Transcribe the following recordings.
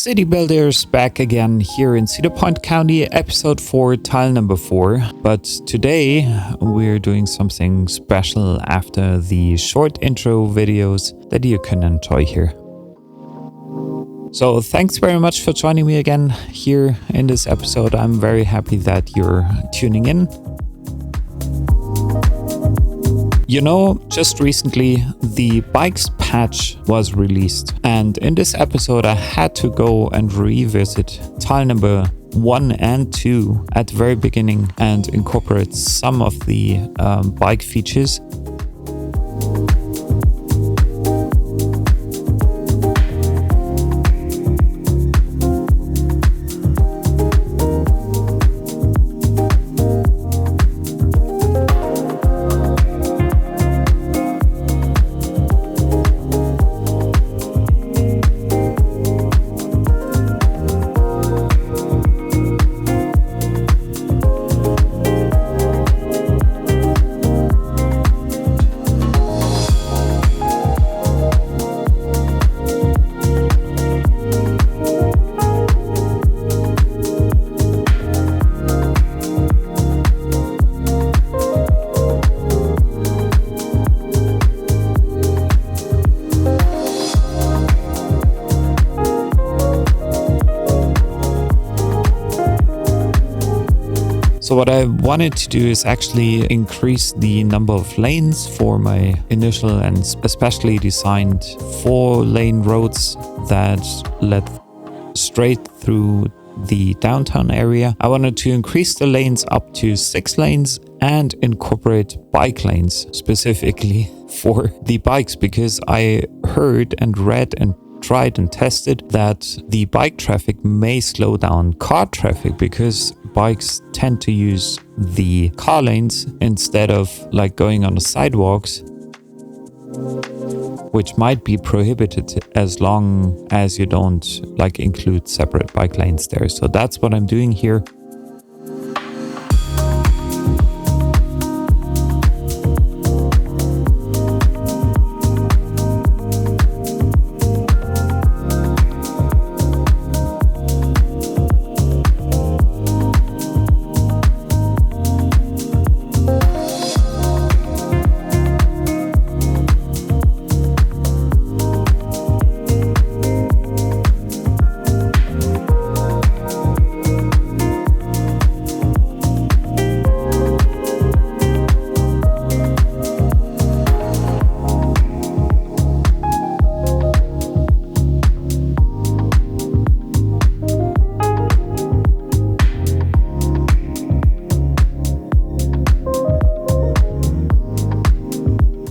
City Builders back again here in Cedarpoint County, episode 4, tile number 4. But today we're doing something special after the short intro videos that you can enjoy here. So thanks very much for joining me again here in this episode. I'm very happy that you're tuning in. You know, just recently the bikes patch was released, and in this episode I had to go and revisit tile number 1 and 2 at the very beginning and incorporate some of the bike features. So what I wanted to do is actually increase the number of lanes for my initial and especially designed 4-lane roads that led straight through the downtown area. I wanted to increase the lanes up to 6 lanes and incorporate bike lanes specifically for the bikes, because I heard and read and tried and tested that the bike traffic may slow down car traffic because bikes tend to use the car lanes instead of like going on the sidewalks, which might be prohibited as long as you don't like include separate bike lanes there. So that's what I'm doing here.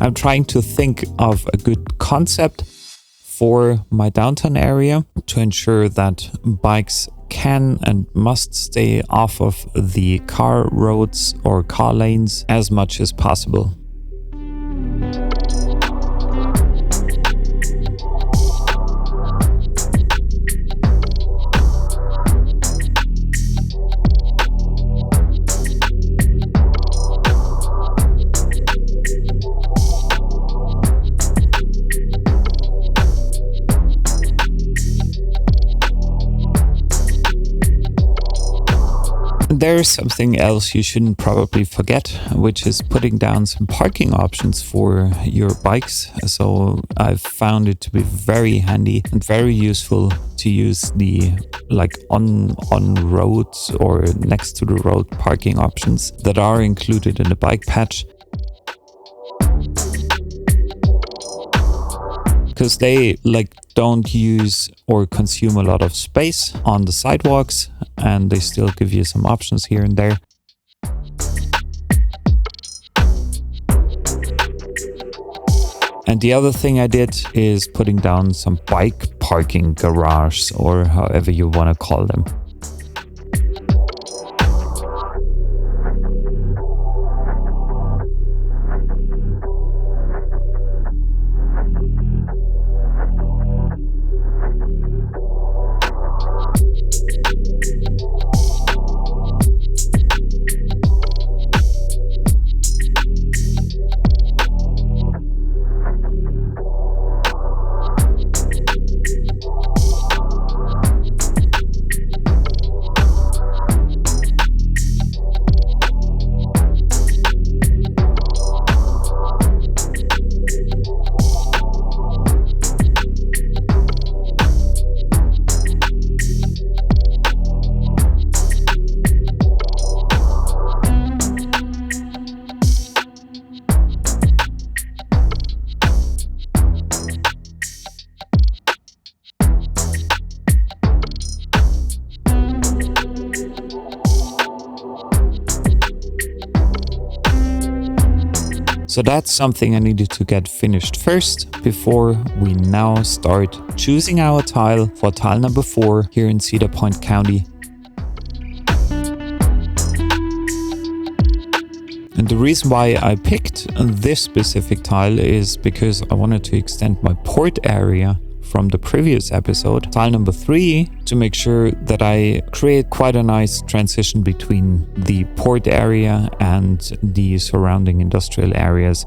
I'm trying to think of a good concept for my downtown area to ensure that bikes can and must stay off of the car roads or car lanes as much as possible. There's something else you shouldn't probably forget, which is putting down some parking options for your bikes. So I've found it to be very handy and very useful to use the like on roads or next to the road parking options that are included in the bike patch, because they like don't use or consume a lot of space on the sidewalks, and they still give you some options here and there. And the other thing I did is putting down some bike parking garages, or however you want to call them. So that's something I needed to get finished first before we now start choosing our tile for tile number 4 here in Cedarpoint County. And the reason why I picked this specific tile is because I wanted to extend my port area from the previous episode, tile number 3, to make sure that I create quite a nice transition between the port area and the surrounding industrial areas.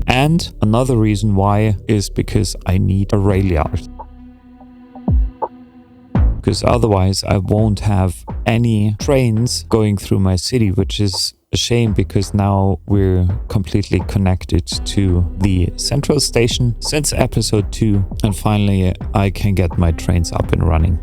And another reason why is because I need a rail yard. Because otherwise I won't have any trains going through my city, which is a shame because now we're completely connected to the central station since episode 2, and finally I can get my trains up and running.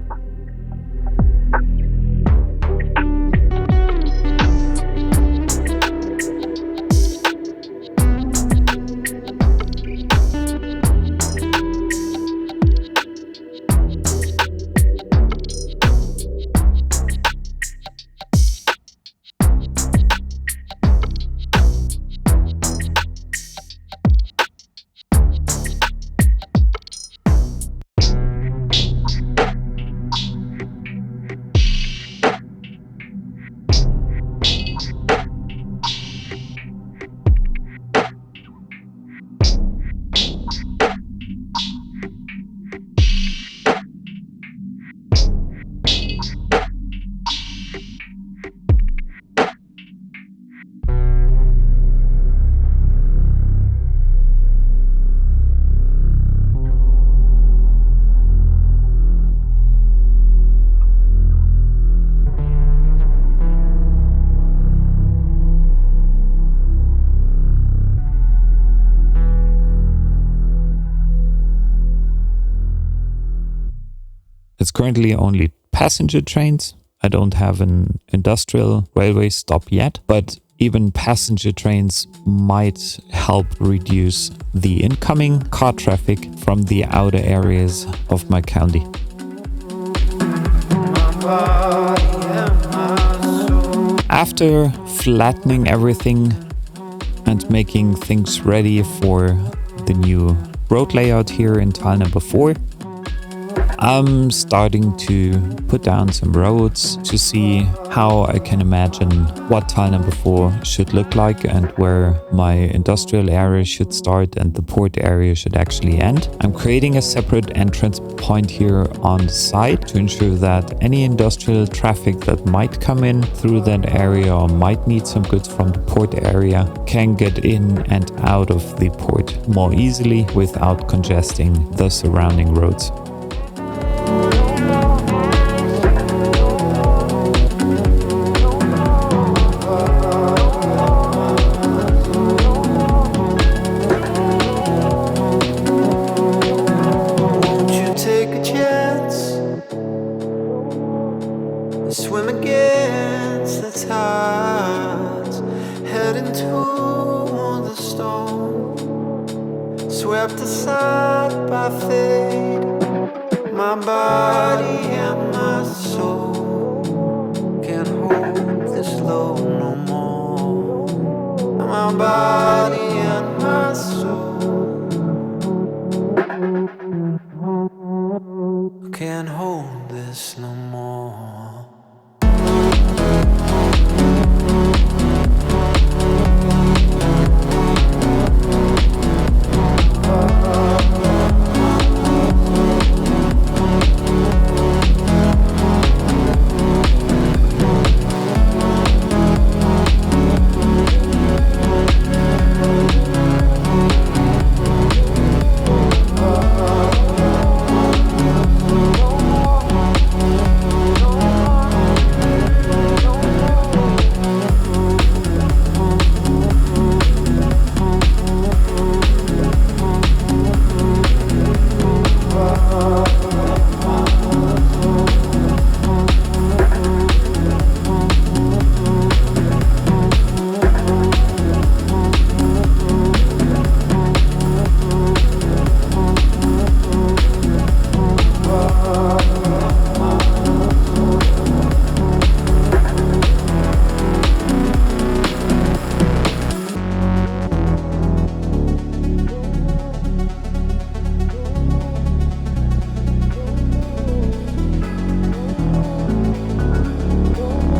It's currently only passenger trains. I don't have an industrial railway stop yet, but even passenger trains might help reduce the incoming car traffic from the outer areas of my county. After flattening everything and making things ready for the new road layout here in tile number 4, I'm starting to put down some roads to see how I can imagine what tile number 4 should look like and where my industrial area should start and the port area should actually end. I'm creating a separate entrance point here on the side to ensure that any industrial traffic that might come in through that area or might need some goods from the port area can get in and out of the port more easily without congesting the surrounding roads. Swept aside by fate, my body and my soul can't hold this load no more. My body and my soul can't hold this no more.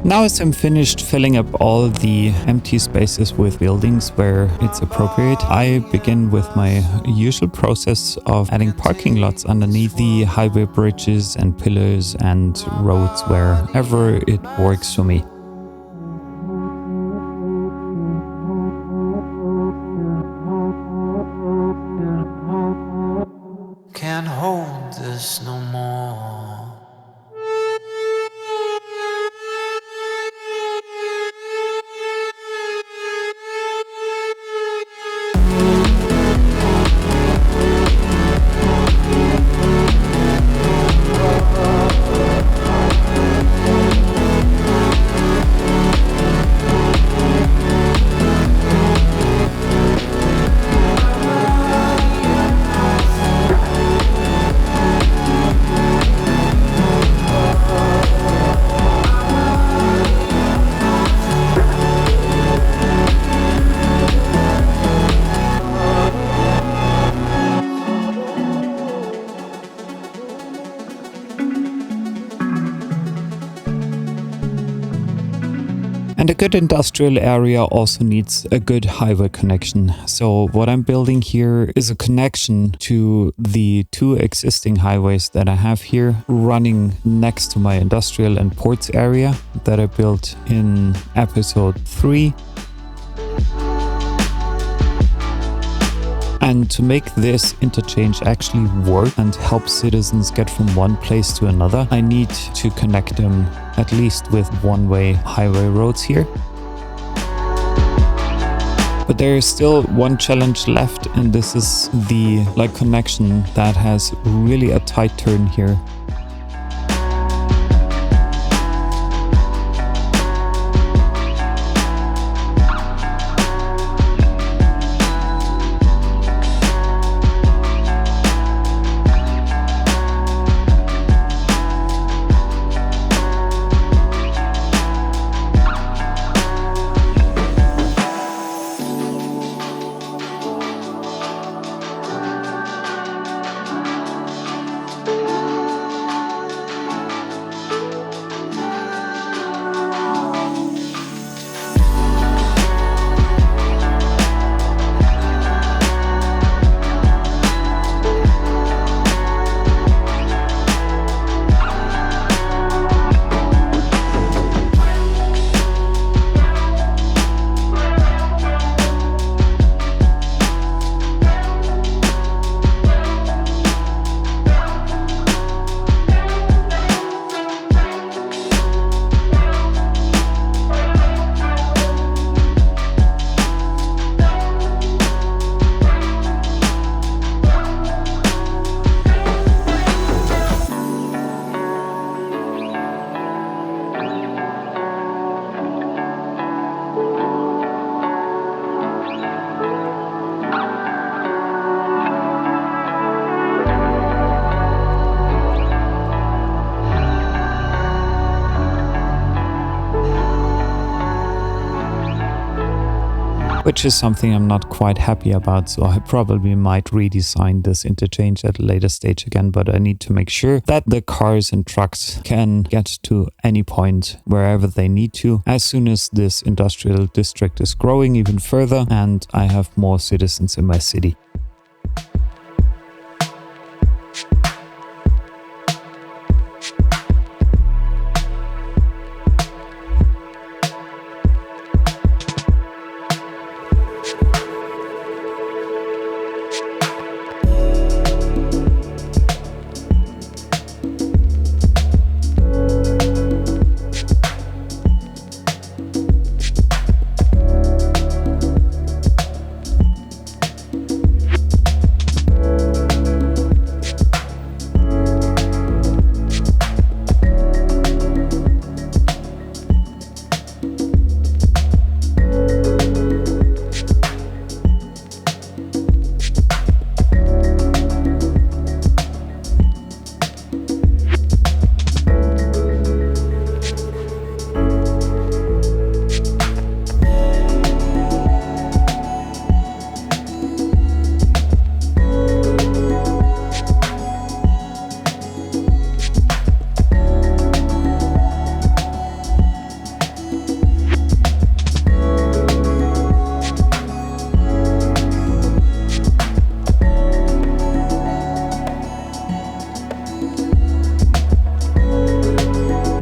Now as I'm finished filling up all the empty spaces with buildings where it's appropriate, I begin with my usual process of adding parking lots underneath the highway bridges and pillars and roads wherever it works for me. Can't hold this no more. And a good industrial area also needs a good highway connection. So what I'm building here is a connection to the 2 existing highways that I have here running next to my industrial and ports area that I built in episode 3. And to make this interchange actually work and help citizens get from one place to another, I need to connect them at least with one-way highway roads here. But there is still one challenge left, and this is the connection that has really a tight turn here. which is something I'm not quite happy about. So I probably might redesign this interchange at a later stage again, but I need to make sure that the cars and trucks can get to any point wherever they need to as soon as this industrial district is growing even further and I have more citizens in my city.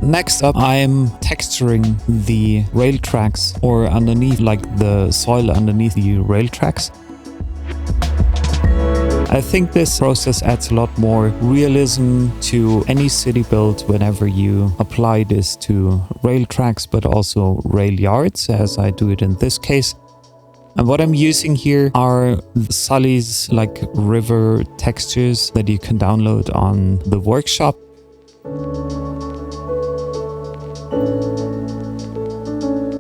Next up, I'm texturing the rail tracks or underneath, like the soil underneath the rail tracks. I think this process adds a lot more realism to any city build whenever you apply this to rail tracks, but also rail yards, as I do it in this case. And what I'm using here are Sully's like river textures that you can download on the workshop.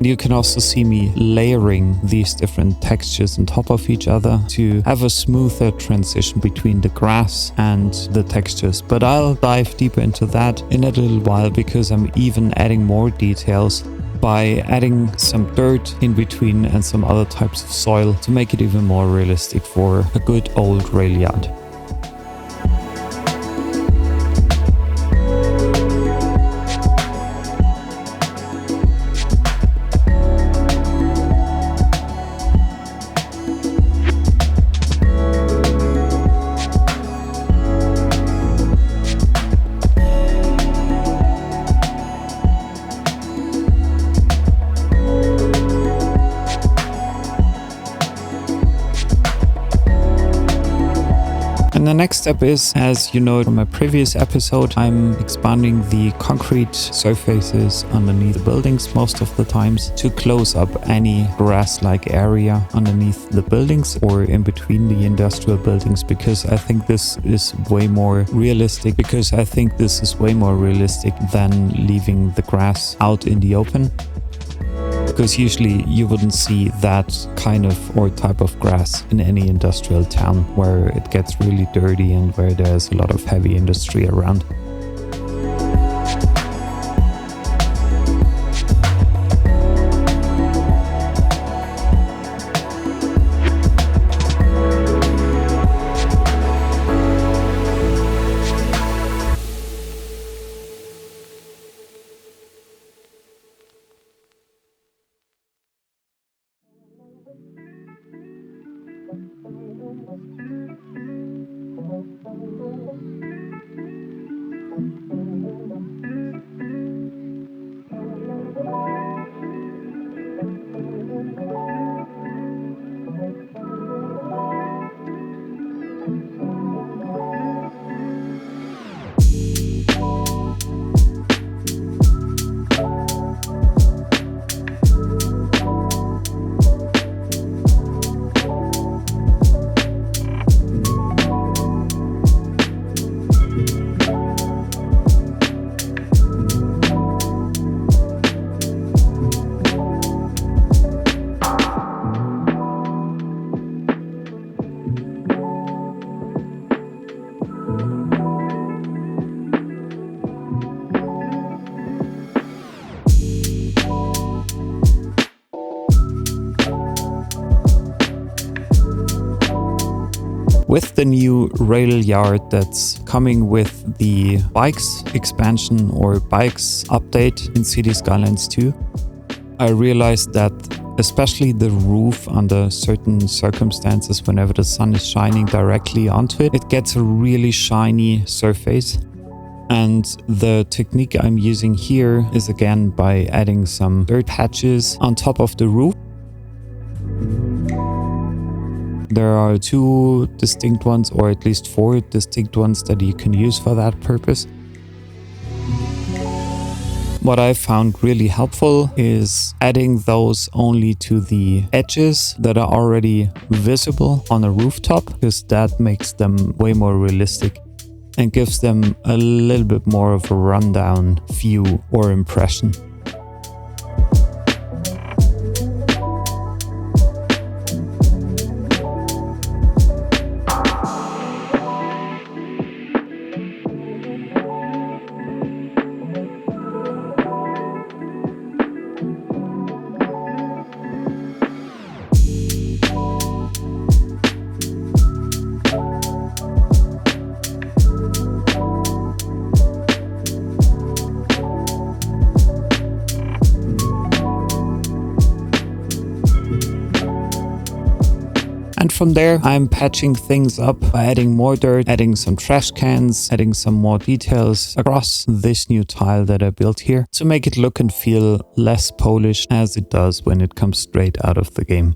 You can also see me layering these different textures on top of each other to have a smoother transition between the grass and the textures. But I'll dive deeper into that in a little while because I'm even adding more details by adding some dirt in between and some other types of soil to make it even more realistic for a good old rail yard. And the next step is, as you know from my previous episode, I'm expanding the concrete surfaces underneath the buildings most of the times to close up any grass-like area underneath the buildings or in between the industrial buildings, because I think this is way more realistic than leaving the grass out in the open. Because usually you wouldn't see that kind of or type of grass in any industrial town where it gets really dirty and where there's a lot of heavy industry around. With the new rail yard that's coming with the bikes expansion or bikes update in City Skylines 2, I realized that especially the roof under certain circumstances, whenever the sun is shining directly onto it, it gets a really shiny surface. And the technique I'm using here is again by adding some dirt patches on top of the roof. There are 2 distinct ones, or at least 4 distinct ones that you can use for that purpose. What I found really helpful is adding those only to the edges that are already visible on a rooftop, because that makes them way more realistic and gives them a little bit more of a rundown view or impression. And from there, I'm patching things up by adding more dirt, adding some trash cans, adding some more details across this new tile that I built here to make it look and feel less polished as it does when it comes straight out of the game.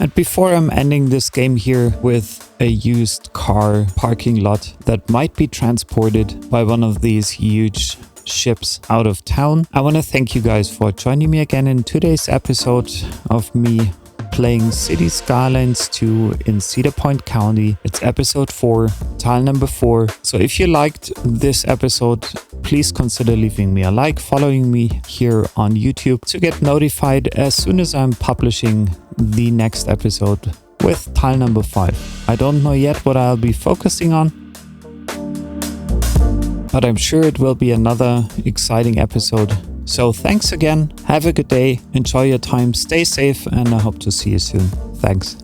And before I'm ending this game here with a used car parking lot that might be transported by one of these huge ships out of town, I want to thank you guys for joining me again in today's episode of me playing City Skylines 2 in Cedarpoint County. It's episode 4, tile number 4. So if you liked this episode, please consider leaving me a like, following me here on YouTube to get notified as soon as I'm publishing the next episode with tile number 5. I don't know yet what I'll be focusing on, but I'm sure it will be another exciting episode. So thanks again, have a good day, enjoy your time, stay safe, and I hope to see you soon. Thanks.